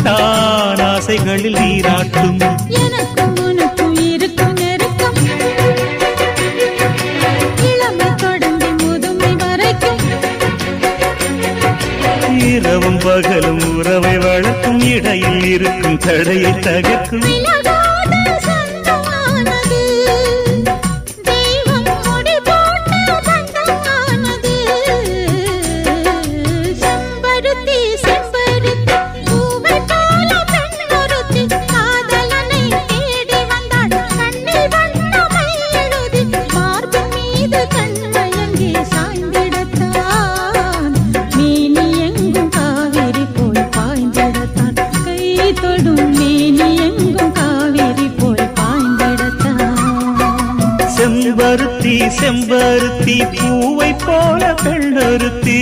தான் ஆசைகளில் நீராட்டும். எனக்கும் உனக்கும் இருக்கும் நெருக்கம் இளமை தொடங்கி முதுமை வரைக்கும். இரவும் பகலும் உறவை வளர்க்கும் இடையில் இருக்கும் தடையை தகர்க்கும். செம்பருத்தி செம்பருத்தி பூவை போல பெண்ணொருத்தி